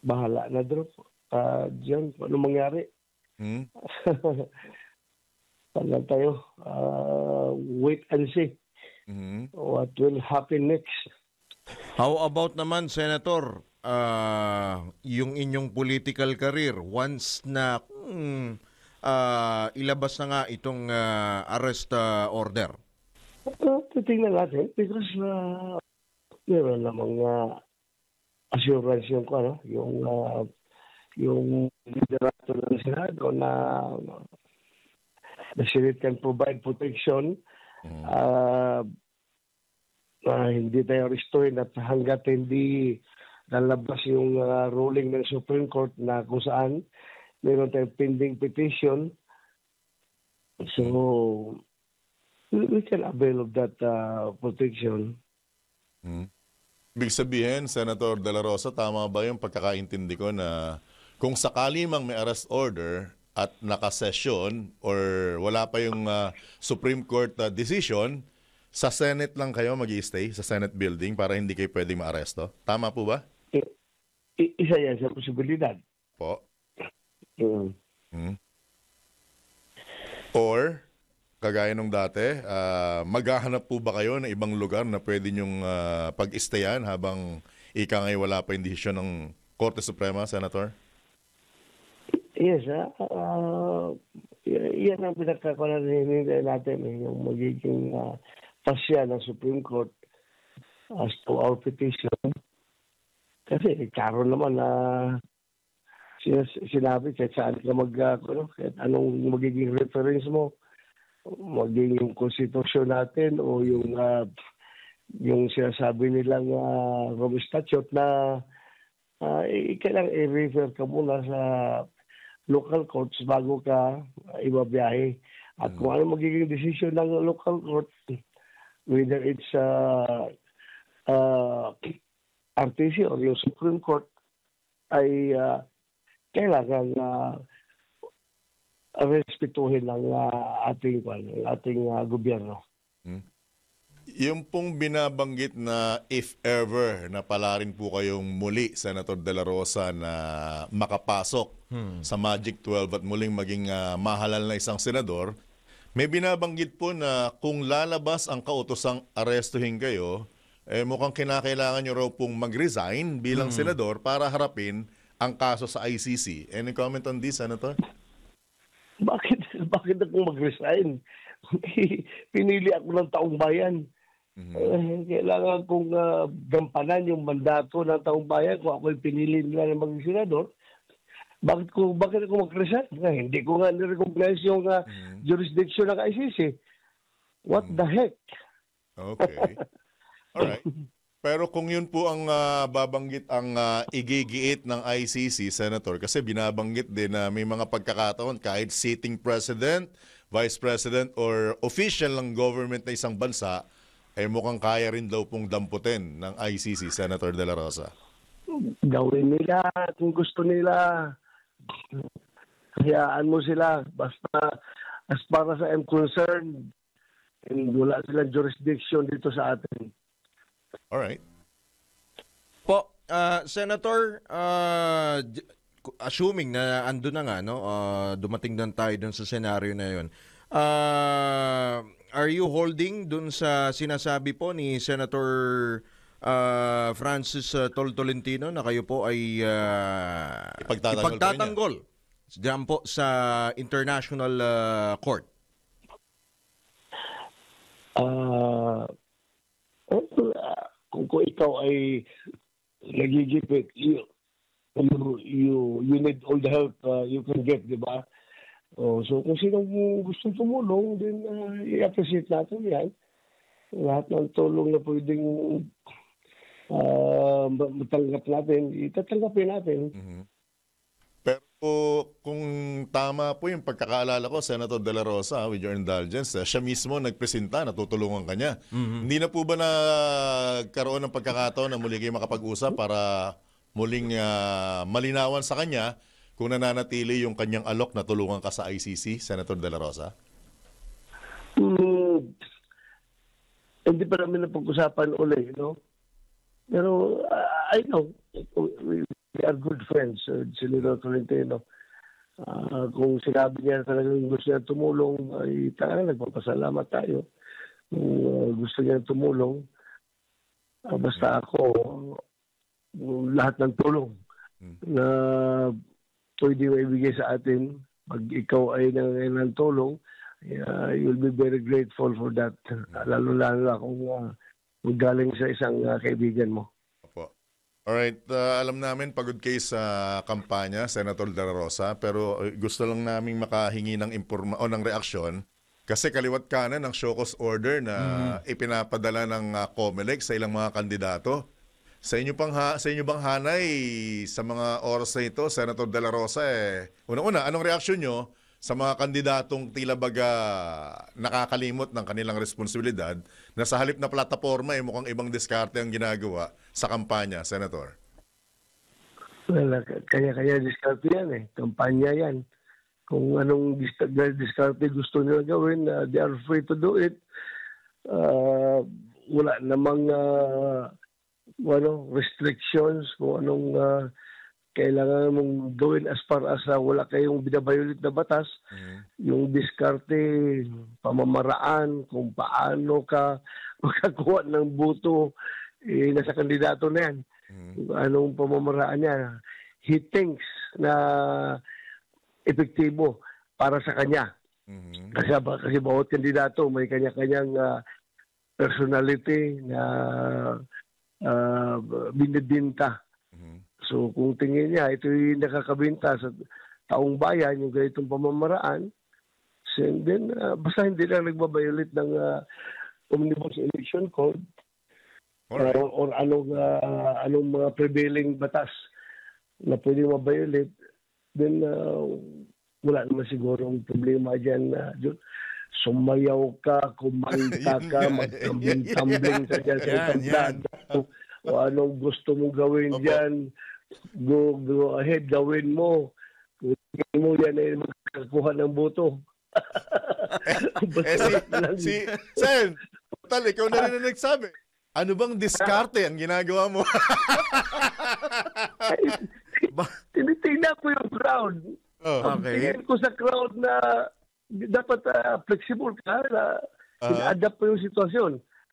bahala na Drew. Diyan, ano mangyari? Hmm? Tagal tayo. Wait and see Mhm. what will happen next. How about naman, Senator, yung inyong political career once na ilabas na nga itong arrest order? Titingnan natin because meron namang assurance yung liderato ng Senado na the Senate can provide protection hindi tayo restored at hanggat hindi lalabas yung ruling ng Supreme Court na kung saan meron tayong pending petition, so we can avail of that protection. Ibig sabihin, Senator De La Rosa, tama ba yung pagkakaintindi ko na kung sakali mang may arrest order at nakasesyon or wala pa yung Supreme Court decision, sa Senate lang kayo mag-i-stay sa Senate building para hindi kayo pwedeng maaresto? Tama po ba? Isa yan sa posibilidad. Po. Or, kagaya nung dati, maghahanap po ba kayo ng ibang lugar na pwede nyong pag-stayan habang ika ngayon wala pa yung desisyon ng Korte Suprema, Senator? Yes, yan ang pinagkakaroon natin, yung magiging pasya ng Supreme Court as to our petition. Kasi karon naman na sinabi kahit saan ka kahit anong magiging reference mo, magiging konstitusyon natin o yung sinasabi nilang Rome Statute na kailangan i-refer ka muna sa local courts bago ka ibabiyahe. At kung ano magiging decision ng local court, whether it's RTC or yung Supreme Court, ay kailangan respetuhin ng ating gobyerno. Yung pong binabanggit na if ever na pala rin po kayong muli, Senator De La Rosa, na makapasok sa Magic 12 at muling maging mahalal na isang senador, may binabanggit po na kung lalabas ang kautosang arestuhin kayo, mukhang kinakailangan nyo raw pong mag-resign bilang senador para harapin ang kaso sa ICC. Any comment on this, Senator? Bakit ako mag-resign? Pinili ako ng taong bayan. Kailangan kong gampanan yung mandato ng taong bayan kung ako yung pinili nila ng maging senador. Bakit ako mag-resign? Hindi ko nga nirecognize yung jurisdiction ng ICC. What the heck? Okay. Alright. Pero kung yun po ang babanggit ang igigiit ng ICC, Senator, kasi binabanggit din na may mga pagkakataon kahit sitting president, vice president, or official ng government na isang bansa, ay mukhang kaya rin daw pong damputin ng ICC, Senator De La Rosa. Gawin nila kung gusto nila. Hayaan mo sila. Basta as far as I'm concerned, wala silang jurisdiction dito sa atin. Alright. Po, Senator, assuming na ando na nga, no, dumating na tayo dun sa senaryo na yun, are you holding dun sa sinasabi po ni Senator Francis Tolentino na kayo po ay ipagtatanggol diyan po sa International Court? Kung ikaw ay nagigipit, you need all the help you can get, di ba? So kung sino gustong tumulong, then i-appreciate natin yan. Lahat ng tulong na pwedeng matanggap natin, itatanggapin natin. Pero kung tama po yung pagkakaalala ko, Senator De La Rosa, with your indulgence, siya mismo nagpresenta, natutulungan ka niya. Hindi na po ba nagkaroon ng pagkakataon na muli kayo makapag-usap para muling malinawan sa kanya kung nananatili yung kanyang alok na tulungan ka sa ICC, Senator De La Rosa? Hindi pa namin napag-usapan ulit, no? Pero I know we are good friends, Senator Tolentino. Kung sinabi niya talagang gusto niya tumulong, ay talagang nagpapasalamat tayo. Kung gusto niya tumulong, basta ako, lahat ng tulong na pwede maibigay sa atin, pag ikaw ay ng tulong, you'll be very grateful for that. Lalo-lalo kung galing sa isang kaibigan mo. Opo. Alright, alam namin pagod kayo sa kampanya, Senator De La Rosa, pero gusto lang namin makahingi ng ng reaksyon kasi kaliwat kanan ng show cause order na ipinapadala ng COMELEC sa ilang mga kandidato. Sa inyo bang hanay sa mga oras na ito, Senator De La Rosa, una-una, anong reaksyon nyo sa mga kandidatong tila baga nakakalimot ng kanilang responsibilidad na sa halip na plataforma mukhang ibang diskarte ang ginagawa sa kampanya, Senator? Well, kaya diskarte yan kampanya yan. Kung anong diskarte gusto nila gawin, they are free to do it. Wala namang restrictions kung anong kailangan mong gawin as far as wala kayong binabayulit na batas. Yung diskarte, pamamaraan, kung paano ka makakuha ng boto, nasa kandidato na yan. Anong pamamaraan niya. He thinks na epektibo para sa kanya. Kasi bawat kandidato may kanya-kanyang personality na binibinta. So kung tingin niya ito'y nakakabinta sa taong bayan, yung ganitong pamamaraan, then basta hindi lang nagbabayulit ng Omnibus Election Code or anong mga prevailing batas na pwede mabayulit, then wala naman sigurong problema dyan. Sumayaw ka, kumanta ka, magtambling-tambling ka dyan sa itang dagat. O anong gusto mong gawin dyan, go ahead, gawin mo. Kung mo yan ay magkakuha ng boto. Sen, total, ikaw na rin ang nagsabi. Ano bang diskarte ang ginagawa mo? Tinitingnan ko yung crowd. Tingin ko sa crowd na dapat flexible ka na ina-adapt po yung sitwasyon.